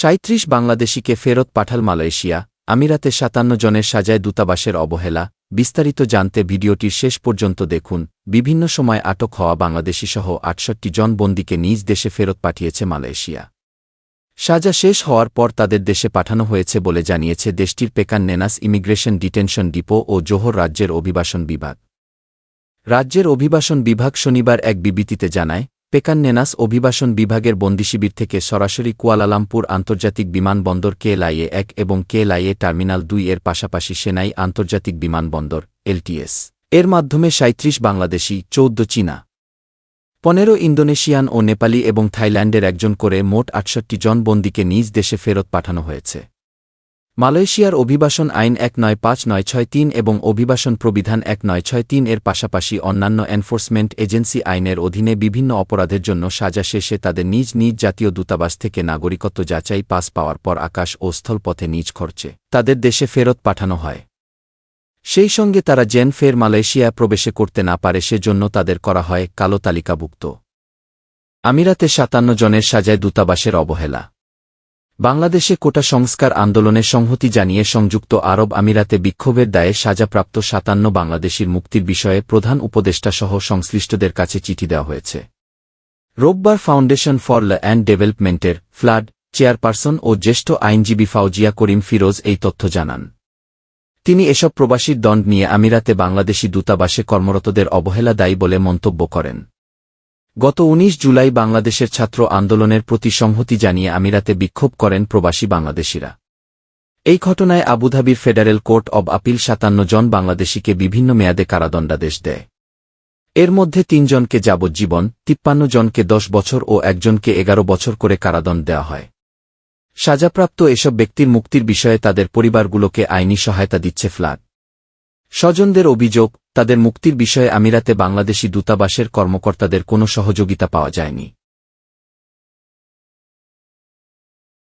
৩৭ বাংলাদেশিকে ফেরত পাঠাল মালয়েশিয়া, আমিরাতে ৫৭ জনের সাজায় দূতাবাসের অবহেলা। বিস্তারিত জানতে ভিডিওটির শেষ পর্যন্ত দেখুন। বিভিন্ন সময় আটক হওয়া বাংলাদেশিসহ ৬৮ জন বন্দীকে নিজ দেশে ফেরত পাঠিয়েছে মালয়েশিয়া। সাজা শেষ হওয়ার পর তাদের দেশে পাঠানো হয়েছে বলে জানিয়েছে দেশটির পেকান নেনাস ইমিগ্রেশন ডিটেনশন ডিপো ও জোহর রাজ্যের অভিবাসন বিভাগ। রাজ্যের অভিবাসন বিভাগ শনিবার এক বিবৃতিতে জানায়, পেকান নেনাস অভিবাসন বিভাগের বন্দিশিবির থেকে সরাসরি কুয়ালালামপুর আন্তর্জাতিক বিমানবন্দর KLIA 1 এবং KLIA টার্মিনাল 2 এর পাশাপাশি সেনাই আন্তর্জাতিক বিমানবন্দর LTS এর মাধ্যমে ৩৭ বাংলাদেশি, ১৪ চীনা, ১৫ ইন্দোনেশিয়ান ও নেপালি এবং থাইল্যান্ডের একজন করে মোট ৬৮ জন বন্দীকে নিজ দেশে ফেরত পাঠানো হয়েছে। মালয়েশিয়ার অভিবাসন আইন ১৯৫৯৬৩ এবং অভিবাসন প্রবিধান ১৯৬৩ এর পাশাপাশি অন্যান্য এনফোর্সমেন্ট এজেন্সি আইনের অধীনে বিভিন্ন অপরাধের জন্য সাজা শেষে তাদের নিজ নিজ জাতীয় দূতাবাস থেকে নাগরিকত্ব যাচাই পাস পাওয়ার পর আকাশ ও স্থলপথে নিজ খরচে তাদের দেশে ফেরত পাঠানো হয়। সেই সঙ্গে তারা যেন ফের মালয়েশিয়া প্রবেশে করতে না পারে সেজন্য তাদের করা হয় কালো তালিকাভুক্ত। আমিরাতে ৫৭ জনের সাজায় দূতাবাসের অবহেলা। বাংলাদেশে কোটা সংস্কার আন্দোলনে সংহতি জানিয়ে সংযুক্ত আরব আমিরাতে বিক্ষোভের দায়ে সাজাপ্রাপ্ত ৫৭ বাংলাদেশির মুক্তির বিষয়ে প্রধান উপদেষ্টাসহ সংশ্লিষ্টদের কাছে চিঠি দেওয়া হয়েছে। রোববার ফাউন্ডেশন ফর ল অ্যান্ড ডেভেলপমেন্টের ফ্লাড চেয়ারপারসন ও জ্যেষ্ঠ আইনজীবী ফাউজিয়া করিম ফিরোজ এই তথ্য জানান। তিনি এসব প্রবাসীর দণ্ড নিয়ে আমিরাতে বাংলাদেশি দূতাবাসে কর্মরতদের অবহেলা দায়ী বলে মন্তব্য করেন। গত ১৯ জুলাই বাংলাদেশের ছাত্র আন্দোলনের প্রতি সংহতি জানিয়ে আমিরাতে বিক্ষোভ করেন প্রবাসী বাংলাদেশিরা। এই ঘটনায় আবুধাবির ফেডারেল কোর্ট অব আপিল ৫৭ জন বাংলাদেশিকে বিভিন্ন মেয়াদে কারাদণ্ডাদেশ দেয়। এর মধ্যে ৩ জনকে যাবজ্জীবন, ৫৩ জনকে ১০ বছর ও একজনকে ১১ বছর করে কারাদণ্ড দেওয়া হয়। সাজাপ্রাপ্ত এসব ব্যক্তির মুক্তির বিষয়ে তাদের পরিবারগুলোকে আইনি সহায়তা দিচ্ছে ফ্লাড। স্বজনদের অভিযোগ, তাদের মুক্তির বিষয়ে আমিরাতে বাংলাদেশি দূতাবাসের কর্মকর্তাদের কোনো সহযোগিতা পাওয়া যায়নি।